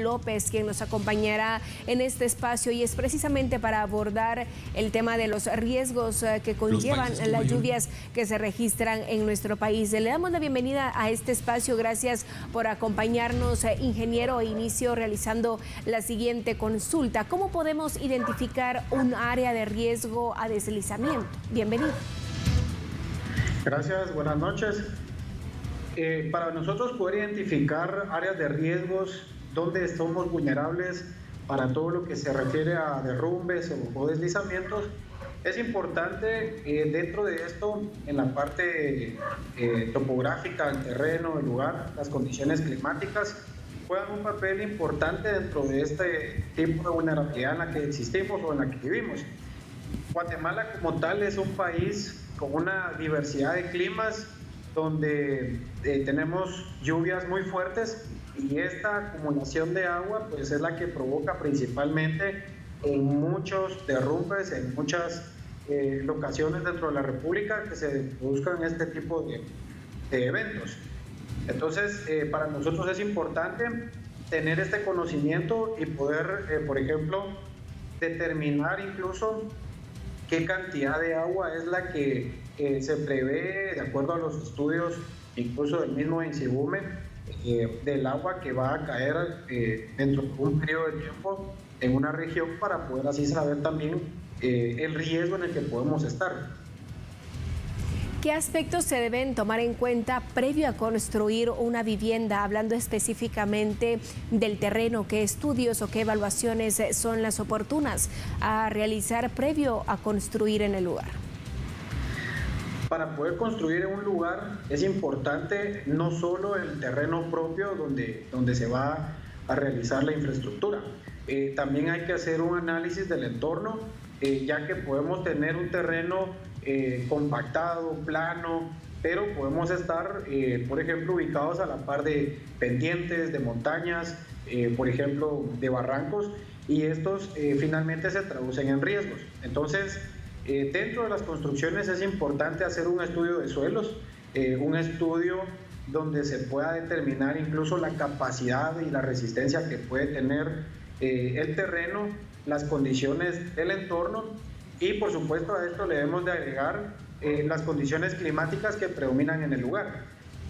López, quien nos acompañará en este espacio, y es precisamente para abordar el tema de los riesgos que conllevan las lluvias que se registran en nuestro país. Le damos la bienvenida a este espacio. Gracias por acompañarnos, ingeniero. Inicio realizando la siguiente consulta. ¿Cómo podemos identificar un área de riesgo a deslizamiento? Bienvenido. Gracias, buenas noches. Para nosotros poder identificar áreas de riesgos donde somos vulnerables para todo lo que se refiere a derrumbes o deslizamientos, es importante dentro de esto, en la parte topográfica, el terreno, el lugar, las condiciones climáticas, juegan un papel importante dentro de este tipo de vulnerabilidad en la que existimos o en la que vivimos. Guatemala como tal es un país con una diversidad de climas donde tenemos lluvias muy fuertes, y esta acumulación de agua pues es la que provoca principalmente en muchos derrumbes, en muchas locaciones dentro de la República que se produzcan este tipo de eventos. Entonces, para nosotros es importante tener este conocimiento y poder, por ejemplo, determinar incluso qué cantidad de agua es la que se prevé, de acuerdo a los estudios incluso del mismo INSIBUME, del agua que va a caer dentro de un periodo de tiempo en una región, para poder así saber también el riesgo en el que podemos estar. ¿Qué aspectos se deben tomar en cuenta previo a construir una vivienda? Hablando específicamente del terreno, ¿qué estudios o qué evaluaciones son las oportunas a realizar previo a construir en el lugar? Para poder construir en un lugar es importante no solo el terreno propio donde se va a realizar la infraestructura, también hay que hacer un análisis del entorno, ya que podemos tener un terreno compactado, plano, pero podemos estar, por ejemplo, ubicados a la par de pendientes, de montañas, por ejemplo, de barrancos, y estos finalmente se traducen en riesgos. Entonces, dentro de las construcciones es importante hacer un estudio de suelos, un estudio donde se pueda determinar incluso la capacidad y la resistencia que puede tener el terreno, las condiciones del entorno, y por supuesto a esto le debemos de agregar las condiciones climáticas que predominan en el lugar.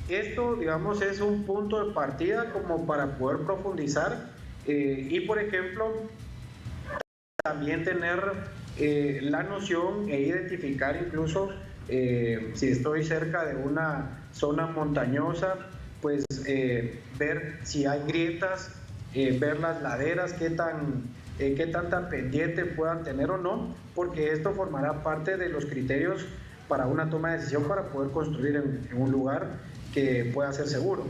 Esto, digamos, es un punto de partida como para poder profundizar y, por ejemplo, también tener la noción e identificar incluso si estoy cerca de una zona montañosa, pues ver si hay grietas, ver las laderas, qué tanta pendiente puedan tener o no, porque esto formará parte de los criterios para una toma de decisión para poder construir en un lugar que pueda ser seguro.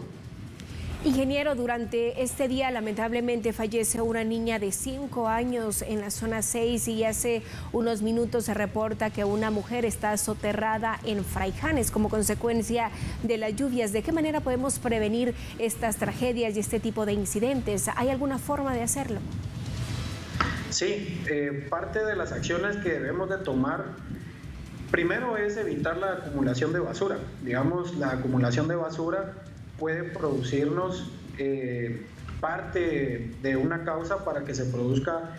Ingeniero, durante este día lamentablemente fallece una niña de 5 años en la zona 6, y hace unos minutos se reporta que una mujer está soterrada en Fraijanes como consecuencia de las lluvias. ¿De qué manera podemos prevenir estas tragedias y este tipo de incidentes? ¿Hay alguna forma de hacerlo? Sí, parte de las acciones que debemos de tomar primero es evitar la acumulación de basura. Digamos, la acumulación de basura puede producirnos parte de una causa para que se produzca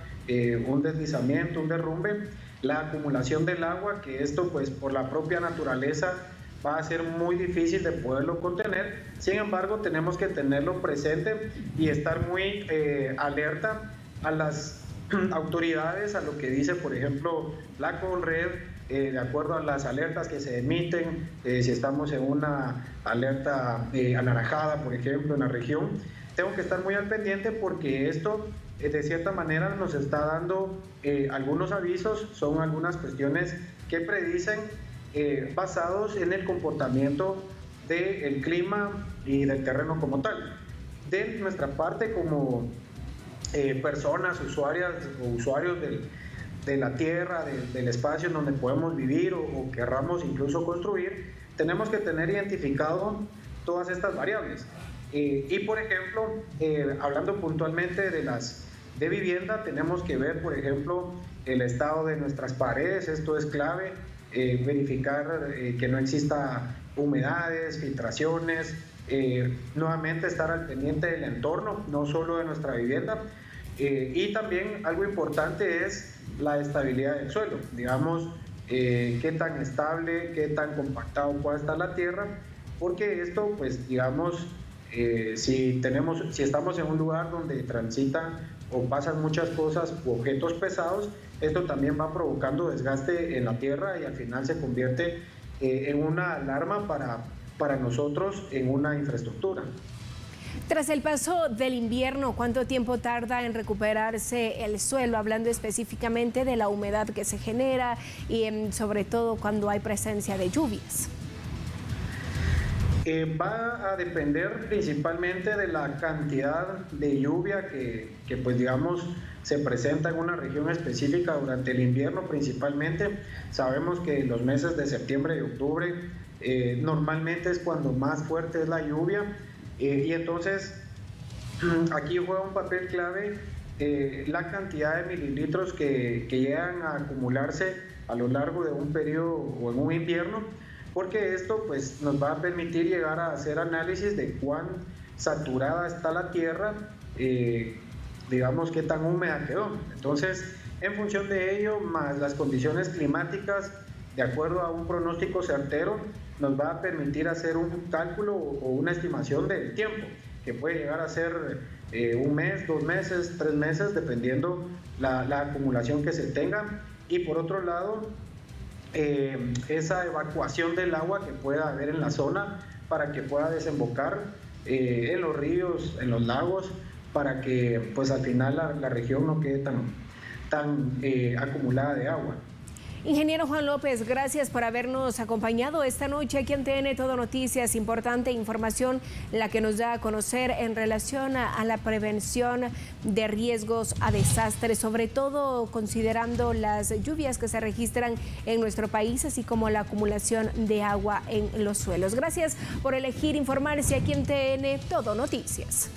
un deslizamiento, un derrumbe. La acumulación del agua, que esto pues por la propia naturaleza va a ser muy difícil de poderlo contener. Sin embargo, tenemos que tenerlo presente y estar muy alerta a las autoridades, a lo que dice, por ejemplo, la Conred, de acuerdo a las alertas que se emiten, si estamos en una alerta anaranjada, por ejemplo, en la región, tengo que estar muy al pendiente, porque esto de cierta manera nos está dando algunos avisos, son algunas cuestiones que predicen basados en el comportamiento del clima y del terreno como tal. De nuestra parte, como personas, usuarias o usuarios de la tierra, del espacio en donde podemos vivir o querramos incluso construir, tenemos que tener identificado todas estas variables. Y por ejemplo, hablando puntualmente de vivienda, tenemos que ver, por ejemplo, el estado de nuestras paredes. Esto es clave, verificar que no exista humedades, filtraciones, nuevamente estar al pendiente del entorno, no solo de nuestra vivienda. Y también algo importante es la estabilidad del suelo, digamos, qué tan estable, qué tan compactado puede estar la tierra, porque esto, pues, digamos, si estamos en un lugar donde transitan o pasan muchas cosas u objetos pesados, esto también va provocando desgaste en la tierra y al final se convierte en una alarma para nosotros en una infraestructura. Tras el paso del invierno, ¿cuánto tiempo tarda en recuperarse el suelo? Hablando específicamente de la humedad que se genera y sobre todo cuando hay presencia de lluvias. Va a depender principalmente de la cantidad de lluvia que pues digamos se presenta en una región específica durante el invierno principalmente. Sabemos que los meses de septiembre y octubre normalmente es cuando más fuerte es la lluvia y entonces aquí juega un papel clave la cantidad de mililitros que llegan a acumularse a lo largo de un periodo o en un invierno, porque esto pues nos va a permitir llegar a hacer análisis de cuán saturada está la tierra, digamos qué tan húmeda quedó. Entonces, en función de ello, más las condiciones climáticas, de acuerdo a un pronóstico certero, nos va a permitir hacer un cálculo o una estimación del tiempo, que puede llegar a ser un mes, 2 meses, 3 meses, dependiendo la acumulación que se tenga. Y por otro lado, esa evacuación del agua que pueda haber en la zona para que pueda desembocar en los ríos, en los lagos, para que pues al final la región no quede tan acumulada de agua. Ingeniero Juan López, gracias por habernos acompañado esta noche aquí en TN Todo Noticias. Importante información la que nos da a conocer en relación a la prevención de riesgos a desastres, sobre todo considerando las lluvias que se registran en nuestro país, así como la acumulación de agua en los suelos. Gracias por elegir informarse aquí en TN Todo Noticias.